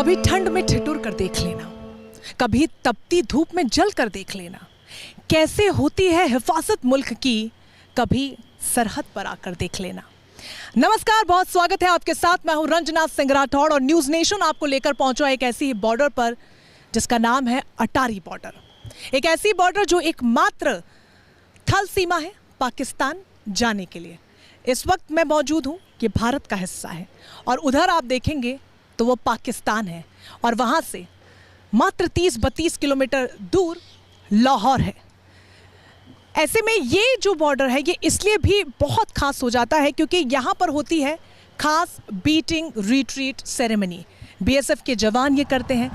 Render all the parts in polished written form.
कभी ठंड में ठिठुर कर देख लेना, कभी तपती धूप में जल कर देख लेना, कैसे होती है हिफाजत मुल्क की, कभी सरहद पर आकर देख लेना। नमस्कार, बहुत स्वागत है आपके साथ। मैं हूं रंजना सिंह राठौड़ और न्यूज़ नेशन आपको लेकर पहुंचा एक ऐसी बॉर्डर पर जिसका नाम है अटारी बॉर्डर। एक ऐसी बॉर्डर जो एकमात्र थल सीमा है पाकिस्तान जाने के लिए। इस वक्त मैं मौजूद हूं, ये भारत का हिस्सा है और उधर आप देखेंगे तो वो पाकिस्तान है और वहाँ से मात्र 30-32 किलोमीटर दूर लाहौर है। ऐसे में ये जो बॉर्डर है ये इसलिए भी बहुत खास हो जाता है क्योंकि यहाँ पर होती है खास बीटिंग रिट्रीट सेरेमनी। बीएसएफ के जवान ये करते हैं।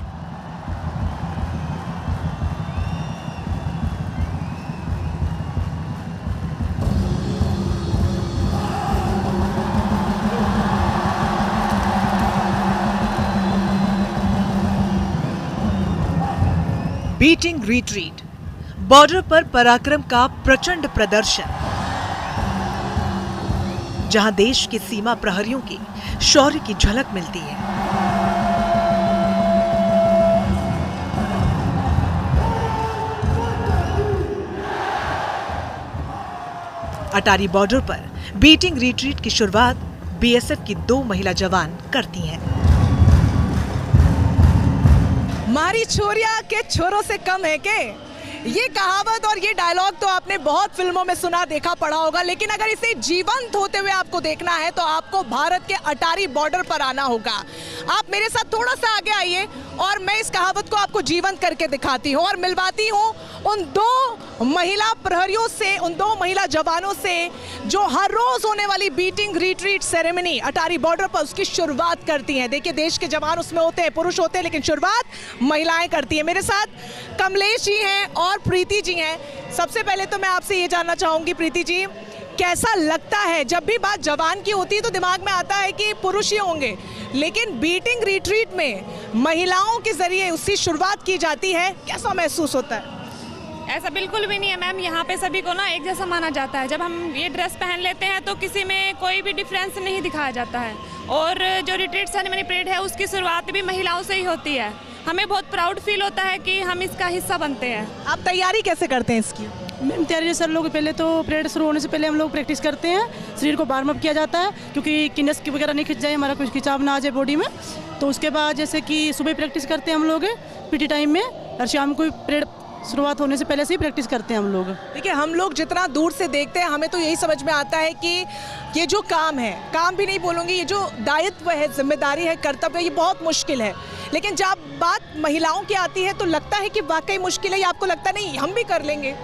बीटिंग रिट्रीट, बॉर्डर पर पराक्रम का प्रचंड प्रदर्शन, जहां देश के सीमा प्रहरियों की शौर्य की झलक मिलती है। अटारी बॉर्डर पर बीटिंग रिट्रीट की शुरुआत बीएसएफ की 2 महिला जवान करती हैं। मारी छोरिया के छोरों से कम है के, ये कहावत और ये डायलॉग तो आपने बहुत फिल्मों में सुना, देखा, पढ़ा होगा, लेकिन अगर इसे जीवंत होते हुए आपको देखना है तो आपको भारत के अटारी बॉर्डर पर आना होगा। आप मेरे साथ थोड़ा सा आगे आइए और मैं इस कहावत को आपको जीवंत करके दिखाती हूँ और मिलवाती हूँ उन 2 महिला प्रहरियों से, उन 2 महिला जवानों से जो हर रोज होने वाली बीटिंग रिट्रीट सेरेमनी अटारी बॉर्डर पर उसकी शुरुआत करती हैं। देखिए, देश के जवान उसमें होते हैं, पुरुष होते हैं, लेकिन शुरुआत महिलाएं करती हैं। मेरे साथ कमलेश जी हैं और प्रीति जी हैं। सबसे पहले तो मैं आपसे ये जानना चाहूंगी प्रीति जी, कैसा लगता है जब भी बात जवान की होती है तो दिमाग में आता है कि पुरुष ही होंगे, लेकिन बीटिंग रिट्रीट में महिलाओं के जरिए उसकी शुरुआत की जाती है, कैसा महसूस होता है? ऐसा बिल्कुल भी नहीं है मैम, यहाँ पे सभी को ना एक जैसा माना जाता है। जब हम ये ड्रेस पहन लेते हैं तो किसी में कोई भी डिफरेंस नहीं दिखाया जाता है और जो रिट्रीट सेरेमनी परेड है उसकी शुरुआत भी महिलाओं से ही होती है। हमें बहुत प्राउड फील होता है कि हम इसका हिस्सा बनते हैं। आप तैयारी कैसे करते हैं इसकी? मैम तैयारी सर लोग पहले तो परेड शुरू होने से पहले हम लोग प्रैक्टिस करते हैं, शरीर को वार्म अप किया जाता है क्योंकि किनस की वगैरह नहीं खिंच जाए, हमारा कुछ खिंचाव ना आ जाए बॉडी में। तो उसके बाद जैसे कि सुबह प्रैक्टिस करते हैं हम लोग पीटी टाइम में और शाम को परेड शुरुआत होने से पहले से ही प्रैक्टिस करते हैं हम लोग। देखिए, हम लोग जितना दूर से देखते हैं हमें तो यही समझ में आता है कि ये जो काम है, काम भी नहीं बोलूँगी, ये जो दायित्व है, जिम्मेदारी है, कर्तव्य है, ये बहुत मुश्किल है। लेकिन जब बात महिलाओं की आती है तो लगता है कि वाकई मुश्किल है, या आपको लगता नहीं हम भी कर लेंगे?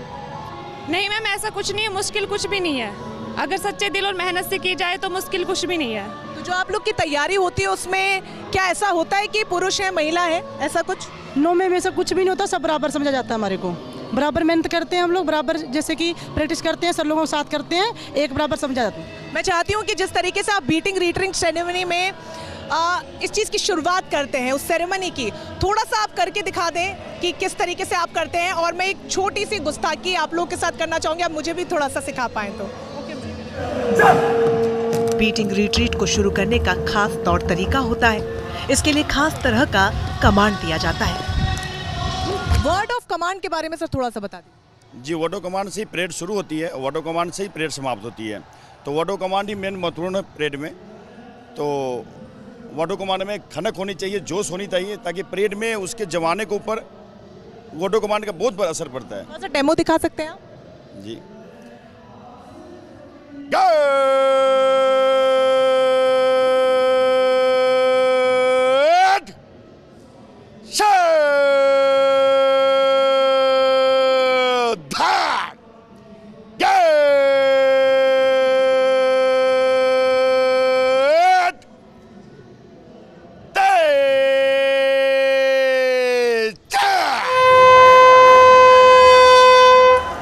नहीं मैम, ऐसा कुछ नहीं है, मुश्किल कुछ भी नहीं है। अगर सच्चे दिल और मेहनत से की जाए तो मुश्किल कुछ भी नहीं है। तो जो आप लोग की तैयारी होती है उसमें क्या ऐसा होता है कि पुरुष है महिला है, ऐसा कुछ? नो मैम, ऐसा कुछ भी नहीं होता, सब बराबर समझा जाता है हमारे को। बराबर मेहनत करते हैं हम लोग, बराबर जैसे कि प्रैक्टिस करते हैं, सब लोगों के साथ करते हैं, एक बराबर समझा जाता है। मैं चाहती हूँ कि जिस तरीके से आप बीटिंग रिट्रीट सेरेमनी में इस चीज़ की शुरुआत करते हैं, उस सेरेमनी की, थोड़ा सा आप करके दिखा दें कि किस तरीके से आप करते हैं। और मैं एक छोटी सी गुस्ताखी आप लोग के साथ करना चाहूँगी, आप मुझे भी थोड़ा सा सिखा पाएँ तो। बीटिंग रिट्रीट को शुरू करने का खास तौर तरीका होता है। इसके लिए खास तरह का कमांड दिया जाता है। वर्ड ऑफ कमांड के बारे में सर थोड़ा सा बता दें। जी, वर्ड ऑफ कमांड से ही परेड शुरू होती है, वर्ड ऑफ कमांड से ही परेड समाप्त होती है। तो word of command he main महत्वपूर्ण है परेड में। तो वर्ड ऑफ कमांड में खनक होनी चाहिए, जोश होनी चाहिए, ताकि परेड में उसके जमाने के ऊपर वर्ड ऑफ कमांड का बहुत बड़ा असर पड़ता है। थोड़ा सा डेमो दिखा सकते हैं आप? जी।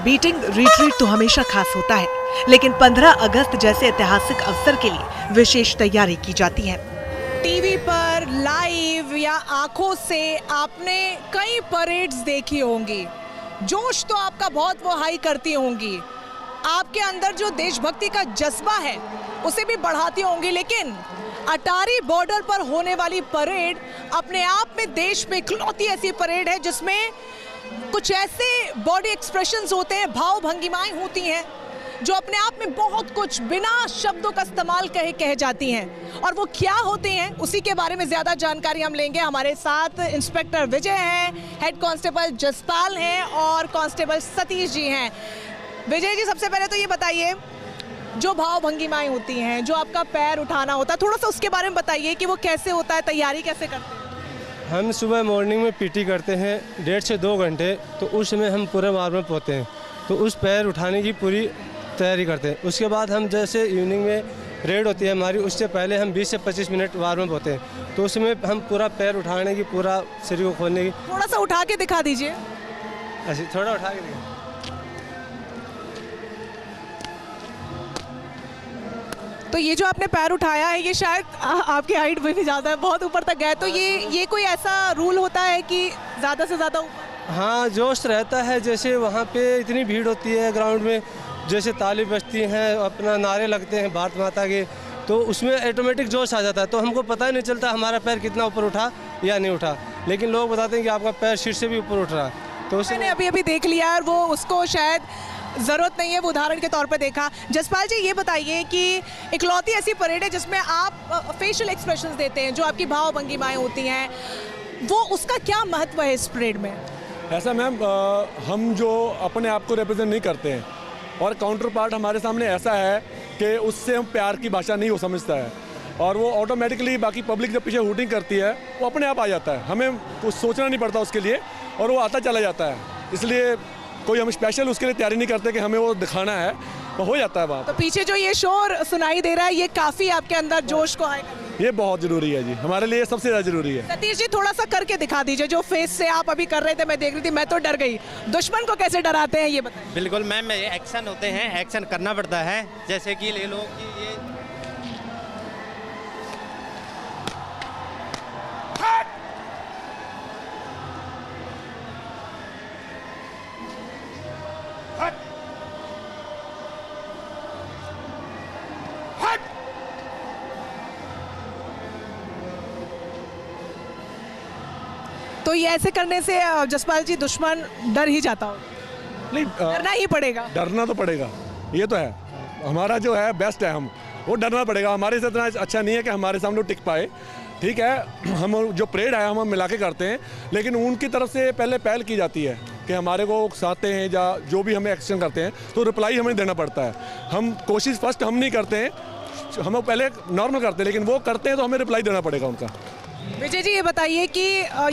बीटिंग रिट्रीट तो हमेशा खास होता है, लेकिन 15 अगस्त जैसे ऐतिहासिक अवसर के लिए विशेष तैयारी की जाती है। टीवी पर लाइव या आंखों से आपने कई परेड्स देखी होंगी, जोश तो आपका बहुत वो हाई करती होंगी, आपके अंदर जो देशभक्ति का जज्बा है उसे भी बढ़ाती होंगी, लेकिन अटारी बॉर्डर पर होने वाली परेड अपने आप में देश में इकलौती ऐसी परेड है जिसमें कुछ ऐसे बॉडी एक्सप्रेशंस होते हैं, भाव भंगिमाएं होती हैं जो अपने आप में बहुत कुछ बिना शब्दों का इस्तेमाल कहे जाती हैं। और वो क्या होते हैं उसी के बारे में ज़्यादा जानकारी हम लेंगे। हमारे साथ इंस्पेक्टर विजय हैं, हेड कांस्टेबल जसपाल हैं और कांस्टेबल सतीश जी हैं। विजय जी, सबसे पहले तो ये बताइए, जो भाव भंगिमाएं होती हैं, जो आपका पैर उठाना होता है, थोड़ा सा उसके बारे में बताइए कि वो कैसे होता है, तैयारी कैसे करते हैं? हम सुबह मॉर्निंग में पीटी करते हैं 1.5 से 2 घंटे, तो उस समय हम पूरे वार्म अप होते हैं, तो उस पैर उठाने की पूरी तैयारी करते हैं। उसके बाद हम जैसे इवनिंग में रेड होती है हमारी, उससे पहले हम 20 से 25 मिनट वार्म अप होते हैं, तो उसमें हम पूरा पैर उठाने की, पूरा शरीर को खोलने की। थोड़ा सा उठा के दिखा दीजिए। ऐसे थोड़ा उठा के दिखा। तो ये जो आपने पैर उठाया है, ये शायद आपकी हाइट में भी ज़्यादा है, बहुत ऊपर तक गए, तो ये कोई ऐसा रूल होता है कि ज़्यादा से ज़्यादा ऊपर? हाँ, जोश रहता है। जैसे वहाँ पे इतनी भीड़ होती है ग्राउंड में, जैसे ताली बजती हैं, अपना नारे लगते हैं भारत माता के, तो उसमें ऑटोमेटिक जोश आ जाता है, तो हमको पता ही नहीं चलता हमारा पैर कितना ऊपर उठा या नहीं उठा, लेकिन लोग बताते हैं कि आपका पैर सिर से भी ऊपर उठ रहा है। तो मैंने अभी देख लिया और वो उसको शायद ज़रूरत नहीं है, वो उदाहरण के तौर पे देखा। जसपाल जी, ये बताइए कि इकलौती ऐसी परेड है जिसमें आप फेशियल एक्सप्रेशंस देते हैं, जो आपकी भाव भंगिमाएं होती हैं, वो उसका क्या महत्व है इस परेड में? ऐसा मैम, हम जो अपने आप को रिप्रेजेंट नहीं करते हैं और काउंटर पार्ट हमारे सामने ऐसा है कि उससे हम प्यार की भाषा नहीं हो समझता है, और वो ऑटोमेटिकली बाकी पब्लिक जब पीछे हूटिंग करती है वो अपने आप आ जाता है, हमें कुछ सोचना नहीं पड़ता उसके लिए, और वो आता चला जाता है। इसलिए कोई हम स्पेशल उसके लिए तैयारी नहीं करते कि हमें वो दिखाना है, वो हो जाता है वहाँ। तो पीछे जो ये शोर सुनाई दे रहा है, ये काफ़ी आपके अंदर जोश को आएगा। ये बहुत ज़रूरी है जी, हमारे लिए सबसे ज़्यादा ज़रूरी है। सतीश जी, थोड़ा सा करके दिखा दीजिए, जो फेस से आप अभी कर रहे थे, मैं देख रही थी, मैं तो डर गई। दुश्मन को कैसे डराते हैं ये बताइए। बिल्कुल मैम, ये एक्शन होते हैं, एक्शन करना पड़ता है। जैसे कि ले लो कि ये तो ये ऐसे करने से जसपाल जी दुश्मन डर ही जाता हो? नहीं, डरना ही पड़ेगा। डरना तो पड़ेगा, ये तो है, हमारा जो है बेस्ट है, हम वो डरना पड़ेगा। हमारे से इतना अच्छा नहीं है कि हमारे सामने टिक पाए, ठीक है। हम जो परेड है हम मिला के करते हैं, लेकिन उनकी तरफ से पहल की जाती है कि हमारे को उकसाते हैं या जो भी हमें एक्शन करते हैं, तो रिप्लाई हमें देना पड़ता है। हम कोशिश फर्स्ट हम नहीं करते हैं, हम पहले नॉर्मल करते हैं, लेकिन वो करते हैं तो हमें रिप्लाई देना पड़ेगा उनका। विजय जी, ये बताइए कि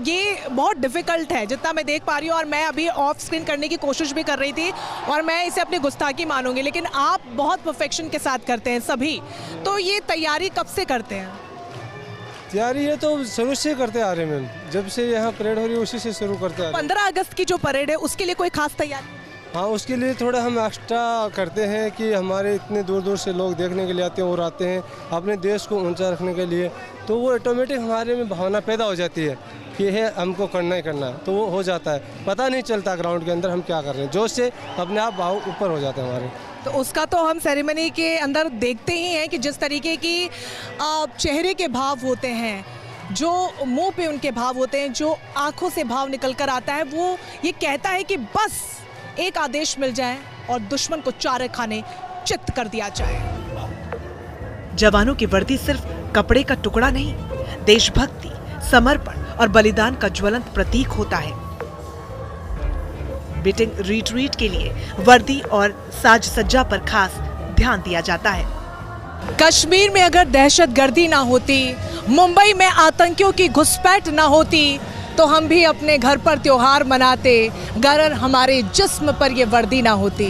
ये बहुत डिफ़िकल्ट है जितना मैं देख पा रही हूँ, और मैं अभी ऑफ स्क्रीन करने की कोशिश भी कर रही थी, और मैं इसे अपनी गुस्ताखी मानूंगी, लेकिन आप बहुत परफेक्शन के साथ करते हैं सभी। तो ये तैयारी कब से करते हैं? तैयारी है तो शुरू से करते आ रहे हैं मैम, जब से यहाँ परेड हो रही है उसी से शुरू करते आ रहे हैं। 15 अगस्त की जो परेड है उसके लिए कोई खास तैयारी? हाँ, उसके लिए थोड़ा हम एक्स्ट्रा करते हैं कि हमारे इतने दूर दूर से लोग देखने के लिए आते हैं और आते हैं अपने देश को ऊंचा रखने के लिए, तो वो ऑटोमेटिक हमारे में भावना पैदा हो जाती है कि ये हमको करना ही करना है, तो वो हो जाता है, पता नहीं चलता ग्राउंड के अंदर हम क्या कर रहे हैं, जोश से अपने आप भाव ऊपर हो जाते हैं हमारे। तो उसका तो हम सेरेमनी के अंदर देखते ही हैं कि जिस तरीके की चेहरे के भाव होते हैं, जो मुंह पे उनके भाव होते हैं, जो आंखों से भाव निकल कर आता है, वो ये कहता है कि बस एक आदेश मिल जाए और दुश्मन को चारे खाने चित्त कर दिया जाए। जवानों की वर्दी सिर्फ कपड़े का टुकड़ा नहीं, देशभक्ति, समर्पण और बलिदान का ज्वलंत प्रतीक होता है। बीटिंग रिट्रीट के लिए वर्दी और साज सज्जा पर खास ध्यान दिया जाता है। कश्मीर में अगर दहशतगर्दी ना होती, मुंबई में आतंकियों की घुसपैठ ना होती, तो हम भी अपने घर पर त्योहार मनाते, अगर हमारे जिस्म पर ये वर्दी ना होती।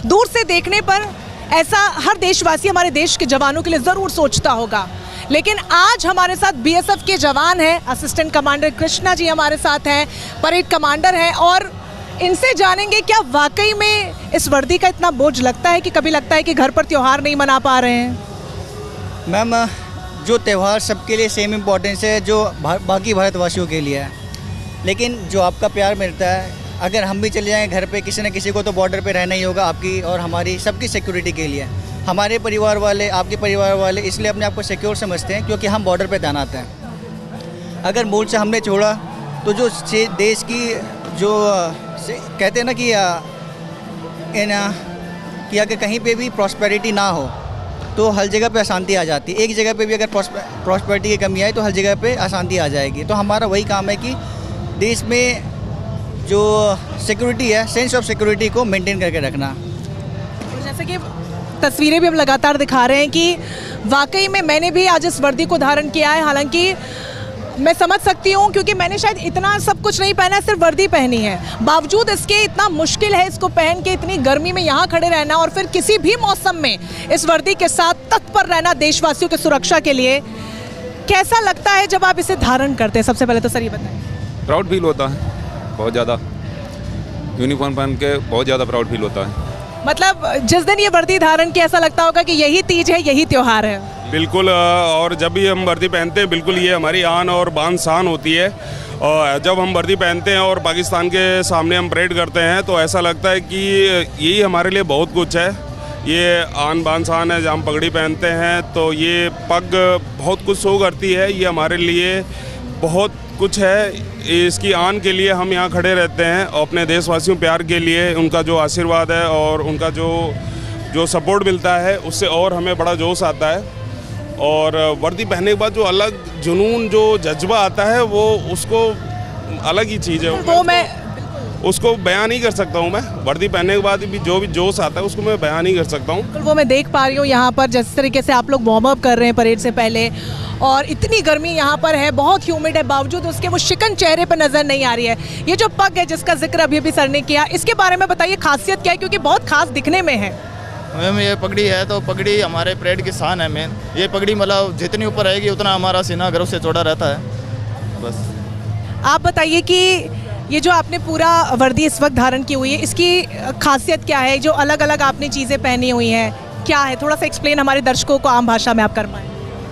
दूर से देखने पर ऐसा हर देशवासी हमारे देश के जवानों के लिए ज़रूर सोचता होगा, लेकिन आज हमारे साथ बीएसएफ के जवान हैं, असिस्टेंट कमांडर कृष्णा जी हमारे साथ हैं, परेड कमांडर हैं, और इनसे जानेंगे क्या वाकई में इस वर्दी का इतना बोझ लगता है कि कभी लगता है कि घर पर त्योहार नहीं मना पा रहे हैं? मैम, जो त्यौहार सबके लिए सेम इम्पोर्टेंस है, जो बाकी भारतवासियों के लिए है, लेकिन जो आपका प्यार मिलता है, अगर हम भी चले जाएँ घर पे, किसी न किसी को तो बॉर्डर पे रहना ही होगा, आपकी और हमारी सबकी सिक्योरिटी के लिए। हमारे परिवार वाले, आपके परिवार वाले इसलिए अपने आप को सिक्योर समझते हैं क्योंकि हम बॉर्डर पे तैनात हैं। अगर मूल से हमने छोड़ा तो जो देश की जो कहते हैं ना कि अगर कहीं पे भी प्रॉस्पेरिटी ना हो तो हर जगह पे अशांति आ जाती है। एक जगह पे भी अगर प्रॉस्पेरिटी की कमी आए तो हर जगह पे अशांति आ जाएगी। तो हमारा वही काम है कि देश में जो सिक्योरिटी है, सेंस ऑफ सिक्योरिटी को मेंटेन करके रखना। जैसे कि तस्वीरें भी हम लगातार दिखा रहे हैं कि वाकई में मैंने भी आज इस वर्दी को धारण किया है। हालांकि मैं समझ सकती हूँ क्योंकि मैंने शायद इतना सब कुछ नहीं पहना है, सिर्फ वर्दी पहनी है। बावजूद इसके इतना मुश्किल है इसको पहन के इतनी गर्मी में यहाँ खड़े रहना और फिर किसी भी मौसम में इस वर्दी के साथ तत्पर रहना देशवासियों की सुरक्षा के लिए। कैसा लगता है जब आप इसे धारण करते हैं? सबसे पहले तो सर ये बताएं। प्राउड फील होता है बहुत ज़्यादा, यूनिफॉर्म पहन के बहुत ज़्यादा प्राउड फील होता है। मतलब जिस दिन ये वर्दी धारण की ऐसा लगता होगा कि यही तीज है, यही त्योहार है। बिल्कुल, और जब भी हम वर्दी पहनते हैं बिल्कुल ये हमारी आन और बान शान होती है। और जब हम वर्दी पहनते हैं और पाकिस्तान के सामने हम परेड करते हैं तो ऐसा लगता है कि यही हमारे लिए बहुत कुछ है। ये आन बान शान है। जब हम पगड़ी पहनते हैं तो ये पग बहुत कुछ शो करती है। ये हमारे लिए बहुत कुछ है। इसकी आन के लिए हम यहाँ खड़े रहते हैं और अपने देशवासियों प्यार के लिए उनका जो आशीर्वाद है और उनका जो सपोर्ट मिलता है उससे और हमें बड़ा जोश आता है। और वर्दी पहनने के बाद जो अलग जुनून, जो जज्बा आता है वो उसको अलग ही चीज़ है। वो मैं उसको बयान नहीं कर सकता हूँ। मैं वर्दी पहनने के बाद भी जो जोश आता है उसको मैं बयान नहीं कर सकता हूँ। वो मैं देख पा रही हूँ यहाँ पर जिस तरीके से आप लोग वार्म अप कर रहे हैं परेड से पहले, और इतनी गर्मी यहाँ पर है, बहुत ह्यूमिड है, बावजूद उसके वो शिकन चेहरे पर नजर नहीं आ रही है। ये जो पग है जिसका जिक्र अभी भी सर ने किया, इसके बारे में बताइए खासियत क्या है, क्योंकि बहुत खास दिखने में है। मैम ये पगड़ी है तो पगड़ी हमारे परेड की शान है मेन। ये पगड़ी मतलब जितनी ऊपर रहेगी उतना हमारा सीना गर्व से चौड़ा रहता है। बस आप बताइए कि ये जो आपने पूरा वर्दी इस वक्त धारण की हुई है, इसकी खासियत क्या है? जो अलग अलग आपने चीज़ें पहनी हुई हैं क्या है? थोड़ा सा एक्सप्लेन हमारे दर्शकों को आम भाषा में आप कर पाएँ।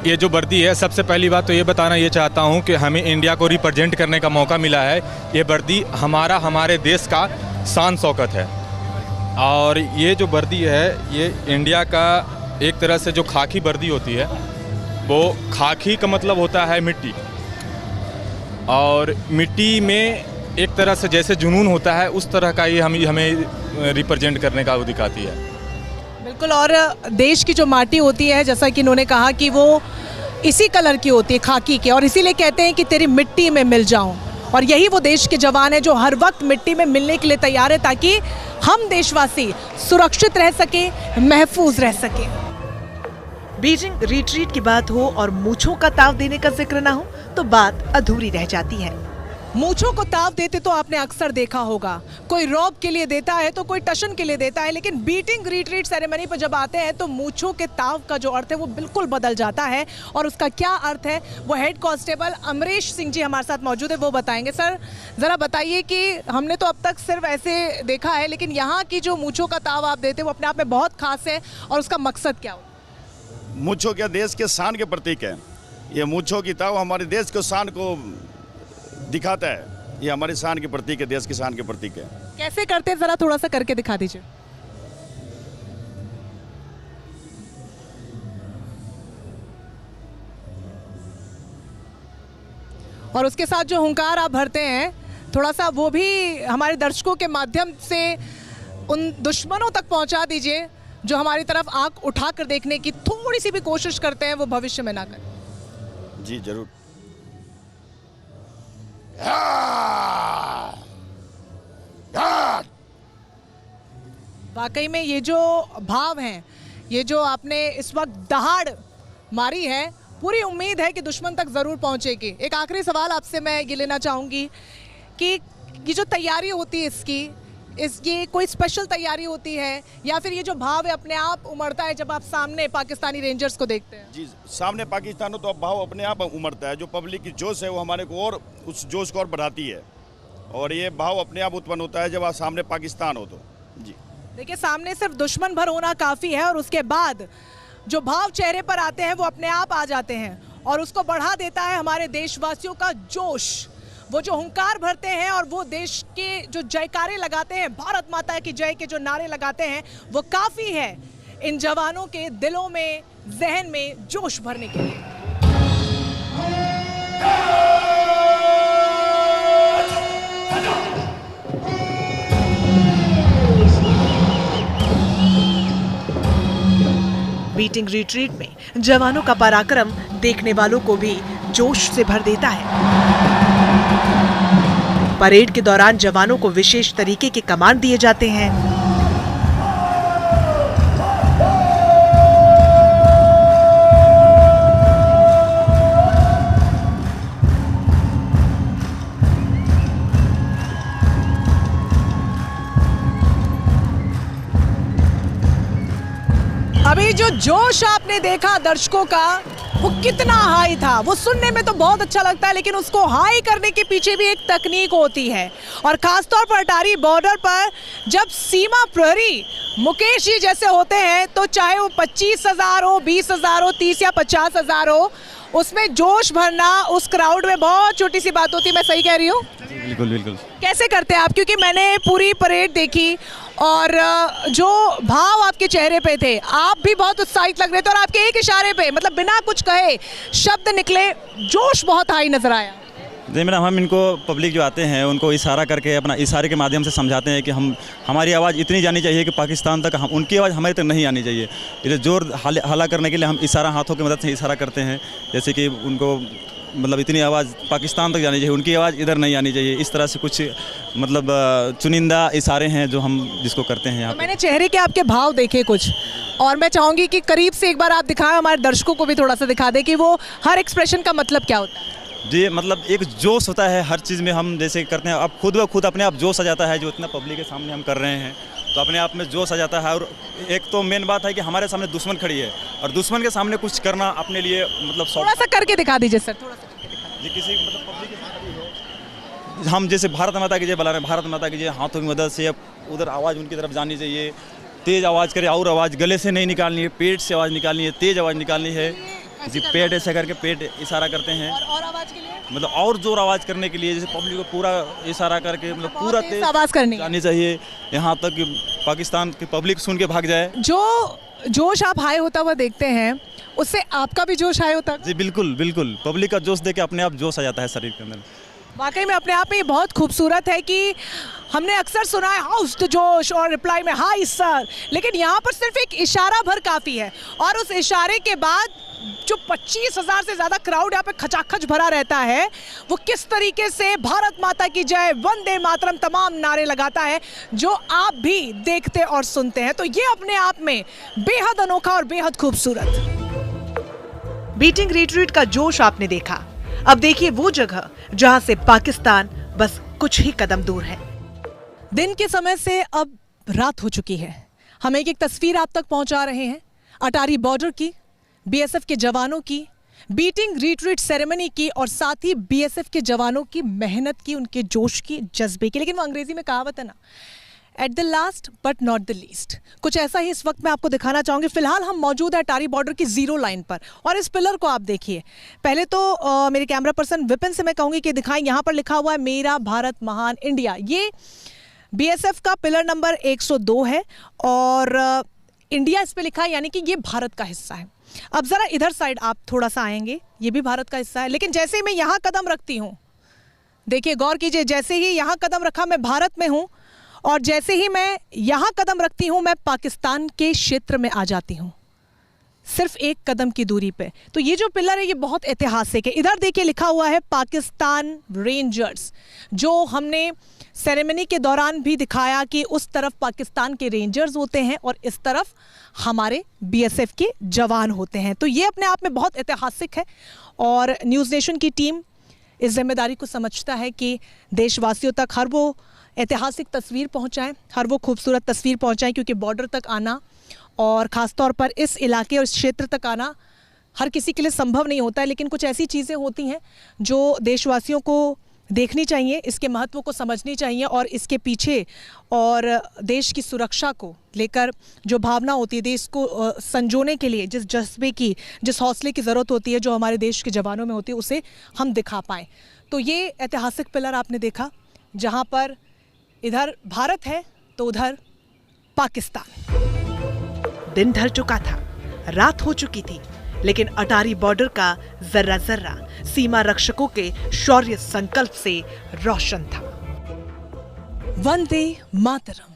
ये जो वर्दी है, सबसे पहली बात तो ये बताना ये चाहता हूँ कि हमें इंडिया को रिप्रेजेंट करने का मौका मिला है। ये वर्दी हमारे देश का शान शौकत है। और ये जो वर्दी है ये इंडिया का एक तरह से जो खाकी वर्दी होती है, वो खाकी का मतलब होता है मिट्टी, और मिट्टी में एक तरह से जैसे जुनून होता है उस तरह का ये हमें रिप्रेजेंट करने का वो दिखाती है। बिल्कुल, और देश की जो माटी होती है जैसा कि इन्होंने कहा कि वो इसी कलर की होती है, खाकी की, और इसीलिए कहते हैं कि तेरी मिट्टी में मिल जाऊं। और यही वो देश के जवान हैं जो हर वक्त मिट्टी में मिलने के लिए तैयार है ताकि हम देशवासी सुरक्षित रह सके, महफूज रह सके। बीजिंग रिट्रीट की बात हो और मूंछों का ताव देने का जिक्र ना हो तो बात अधूरी रह जाती है। मूंछों को ताव देते तो आपने अक्सर देखा होगा, कोई रॉब के लिए देता है तो कोई टशन के लिए देता है, लेकिन बीटिंग रिट्रीट सेरेमनी पर जब आते हैं तो मूंछों के ताव का जो अर्थ है वो बिल्कुल बदल जाता है। और उसका क्या अर्थ है वो हेड कांस्टेबल अमरीश सिंह जी हमारे साथ मौजूद है, वो बताएंगे। सर ज़रा बताइए कि हमने तो अब तक सिर्फ ऐसे देखा है, लेकिन यहाँ की जो मूंछों का ताव आप देते हैं वो अपने आप में बहुत खास है, और उसका मकसद क्या होता है? मूंछों क्या देश के शान के प्रतीक है। ये मूंछों की ताव हमारे देश के शान को दिखाता है। ये हमारी शान के प्रतीक है, देश की शान के प्रतीक है। कैसे करते हैं जरा थोड़ा सा करके दिखा दीजिए। और उसके साथ जो हुंकार आप भरते हैं थोड़ा सा वो भी हमारे दर्शकों के माध्यम से उन दुश्मनों तक पहुंचा दीजिए जो हमारी तरफ आंख उठाकर देखने की थोड़ी सी भी कोशिश करते हैं, वो भविष्य में ना करें। जी जरूर। वाकई में ये जो भाव हैं, ये जो आपने इस वक्त दहाड़ मारी है, पूरी उम्मीद है कि दुश्मन तक ज़रूर पहुंचेगी। एक आखिरी सवाल आपसे मैं ये लेना चाहूँगी कि ये जो तैयारी होती है इसकी कोई स्पेशल तैयारी होती है या फिर ये जो भाव है अपने आप उमड़ता है जब आप सामने पाकिस्तानी रेंजर्स को देखते हैं? जी सामने पाकिस्तान हो तो अब भाव अपने आप उमड़ता है। जो पब्लिक की जोश है वो हमारे को और उस जोश को और बढ़ाती है, और ये भाव अपने आप उत्पन्न होता है जब आप सामने पाकिस्तान हो तो। जी देखिए, सामने सिर्फ दुश्मन भर होना काफ़ी है, और उसके बाद जो भाव चेहरे पर आते हैं वो अपने आप आ जाते हैं, और उसको बढ़ा देता है हमारे देशवासियों का जोश। वो जो हुंकार भरते हैं और वो देश के जो जयकारे लगाते हैं, भारत माता की जय के जो नारे लगाते हैं, वो काफ़ी है इन जवानों के दिलों में, जहन में जोश भरने के लिए। बीटिंग रिट्रीट में जवानों का पराक्रम देखने वालों को भी जोश से भर देता है। परेड के दौरान जवानों को विशेष तरीके के कमांड दिए जाते हैं। अभी जो जोश आपने देखा दर्शकों का, वो कितना हाई था, वो सुनने में तो बहुत अच्छा लगता है, लेकिन उसको हाई करने के पीछे भी एक तकनीक होती है। और खासतौर पर अटारी बॉर्डर पर जब सीमा प्रहरी मुकेश जी जैसे होते हैं, तो चाहे वो 25,000 हो, 20,000 हो, 30 या 50,000 हो, उसमें जोश भरना उस क्राउड में बहुत छोटी सी बात होती है। मैं सही कह रही हूँ? बिल्कुल बिल्कुल। कैसे करते हैं आप? क्योंकि मैंने पूरी परेड देखी और जो भाव आपके चेहरे पे थे, आप भी बहुत उत्साहित लग रहे थे और आपके एक इशारे पे, मतलब बिना कुछ कहे शब्द निकले, जोश बहुत हाई नजर आया। जी मैडम, हम इनको पब्लिक जो आते हैं उनको इशारा करके, अपना इशारे के माध्यम से समझाते हैं कि हमारी आवाज़ इतनी जानी चाहिए कि पाकिस्तान तक उनकी आवाज़ हमारे तक नहीं आनी चाहिए। इसे जोर हला करने के लिए हम इशारा, हाथों की मदद से इशारा करते हैं, जैसे कि उनको मतलब इतनी आवाज़ पाकिस्तान तक जानी चाहिए, उनकी आवाज़ इधर नहीं आनी चाहिए। इस तरह से कुछ मतलब चुनिंदा इशारे हैं जो हम जिसको करते हैं यहाँ। तो मैंने चेहरे के आपके भाव देखे कुछ, और मैं चाहूँगी कि करीब से एक बार आप दिखाएं, हमारे दर्शकों को भी थोड़ा सा दिखा दें कि वो हर एक्सप्रेशन का मतलब क्या होता है। जी मतलब एक जोश होता है हर चीज़ में, हम जैसे करते हैं, अब खुद ब खुद अपने आप जोश आ जाता है। जो इतना पब्लिक के सामने हम कर रहे हैं तो अपने आप में जोश आ जाता है। और एक तो मेन बात है कि हमारे सामने दुश्मन खड़ी है, और दुश्मन के सामने कुछ करना अपने लिए मतलब थोड़ा सा करके दिखा दीजिए सर, थोड़ा सा करके दिखा जी। किसी मतलब पब्लिक के सामने हम जैसे भारत माता की जय बुला रहे हैं, भारत माता की जय, हाथों की मदद से उधर आवाज़ उनकी तरफ जानी चाहिए, तेज़ आवाज़ करे, और आवाज़ गले से नहीं निकालनी है, पेट से आवाज़ निकालनी है, तेज़ आवाज़ निकालनी है जी। पेट ऐसे करके पेट इशारा करते हैं, और आवाज़ के लिए मतलब और जोर आवाज़ करने के लिए, जैसे पब्लिक को पूरा इशारा करके मतलब पूरा तेज आवाज़ करनी जानी चाहिए, यहाँ तक कि पाकिस्तान की पब्लिक सुन के भाग जाए। जो जोश आप हाई होता हुआ देखते हैं, उससे आपका भी जोश हाई होता है? जी बिल्कुल बिल्कुल, पब्लिक का जोश देख के अपने आप जोश आ जाता है शरीर के अंदर। वाकई में अपने आप में ये बहुत खूबसूरत है कि हमने अक्सर सुना है हाउस द जोश और रिप्लाई में हाई सर, लेकिन यहाँ पर सिर्फ एक इशारा भर काफ़ी है। और उस इशारे के बाद जो 25,000 से ज़्यादा क्राउड यहाँ पे खचाखच भरा रहता है, वो किस तरीके से भारत माता की जय, वंदे मातरम तमाम नारे लगाता है, जो आप भी देखते और सुनते हैं। तो ये अपने आप में बेहद अनोखा और बेहद खूबसूरत। बीटिंग रिट्रीट का जोश आपने देखा, अब देखिए वो जगह जहां से पाकिस्तान बस कुछ ही कदम दूर है। दिन के समय से अब रात हो चुकी है। हम एक तस्वीर आप तक पहुंचा रहे हैं अटारी बॉर्डर की, बीएसएफ के जवानों की, बीटिंग रिट्रीट सेरेमनी की, और साथ ही बीएसएफ के जवानों की मेहनत की, उनके जोश की, जज्बे की। लेकिन वो अंग्रेजी में कहावत है ना, at the last but not the least, कुछ ऐसा ही इस वक्त मैं आपको दिखाना चाहूँगी। फिलहाल हम मौजूद है अटारी बॉर्डर की जीरो लाइन पर, और इस पिलर को आप देखिए। पहले तो मेरे कैमरा पर्सन विपिन से मैं कहूँगी कि दिखाएं, यहाँ पर लिखा हुआ है मेरा भारत महान इंडिया। ये बीएसएफ का पिलर नंबर 102 है और इंडिया इस पे लिखा है, यानी कि ये भारत का हिस्सा है। अब ज़रा इधर साइड आप थोड़ा सा आएंगे, ये भी भारत का हिस्सा है। लेकिन जैसे ही मैं यहाँ कदम रखती हूँ, देखिए गौर कीजिए, जैसे ही यहाँ कदम रखा मैं भारत में हूँ, और जैसे ही मैं यहाँ कदम रखती हूँ मैं पाकिस्तान के क्षेत्र में आ जाती हूँ, सिर्फ एक कदम की दूरी पे। तो ये जो पिलर है ये बहुत ऐतिहासिक है। इधर देखिए लिखा हुआ है पाकिस्तान रेंजर्स, जो हमने सेरेमनी के दौरान भी दिखाया कि उस तरफ पाकिस्तान के रेंजर्स होते हैं और इस तरफ हमारे बीएसएफ के जवान होते हैं। तो ये अपने आप में बहुत ऐतिहासिक है, और न्यूज़ नेशन की टीम इस जिम्मेदारी को समझता है कि देशवासियों तक हर वो ऐतिहासिक तस्वीर पहुंचाएं, हर वो खूबसूरत तस्वीर पहुंचाएं, क्योंकि बॉर्डर तक आना और ख़ास तौर पर इस इलाके और इस क्षेत्र तक आना हर किसी के लिए संभव नहीं होता है। लेकिन कुछ ऐसी चीज़ें होती हैं जो देशवासियों को देखनी चाहिए, इसके महत्व को समझनी चाहिए, और इसके पीछे और देश की सुरक्षा को लेकर जो भावना होती है, देश को संजोने के लिए जिस जज्बे की, जिस हौसले की ज़रूरत होती है, जो हमारे देश के जवानों में होती है, उसे हम दिखा पाएँ। तो ये ऐतिहासिक पिलर आपने देखा, जहाँ पर इधर भारत है तो उधर पाकिस्तान। दिन ढल चुका था, रात हो चुकी थी, लेकिन अटारी बॉर्डर का जर्रा जर्रा सीमा रक्षकों के शौर्य संकल्प से रोशन था। वंदे मातरम,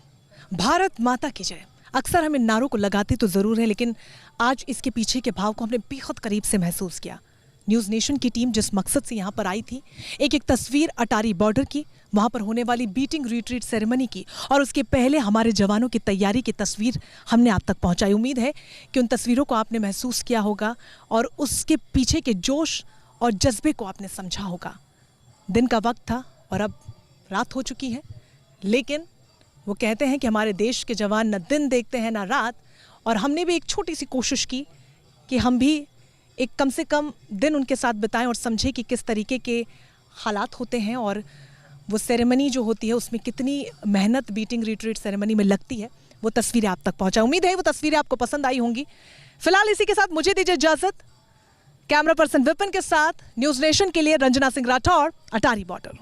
भारत माता की जय। अक्सर हम इन नारों को लगाते तो जरूर है, लेकिन आज इसके पीछे के भाव को हमने बेहद करीब से महसूस किया। न्यूज़ नेशन की टीम जिस मकसद से यहाँ पर आई थी, एक तस्वीर अटारी बॉर्डर की, वहाँ पर होने वाली बीटिंग रिट्रीट सेरेमनी की, और उसके पहले हमारे जवानों की तैयारी की तस्वीर हमने आप तक पहुँचाई। उम्मीद है कि उन तस्वीरों को आपने महसूस किया होगा और उसके पीछे के जोश और जज्बे को आपने समझा होगा। दिन का वक्त था और अब रात हो चुकी है, लेकिन वो कहते हैं कि हमारे देश के जवान न दिन देखते हैं न रात, और हमने भी एक छोटी सी कोशिश की कि हम भी एक कम से कम दिन उनके साथ बिताएं और समझें कि किस तरीके के हालात होते हैं और वो सेरेमनी जो होती है उसमें कितनी मेहनत बीटिंग रिट्रीट सेरेमनी में लगती है। वो तस्वीरें आप तक पहुंचा। उम्मीद है वो तस्वीरें आपको पसंद आई होंगी। फिलहाल इसी के साथ मुझे दीजिए इजाजत। कैमरा पर्सन विपिन के साथ न्यूज़ नेशन के लिए रंजना सिंह राठौर, अटारी बॉर्डर।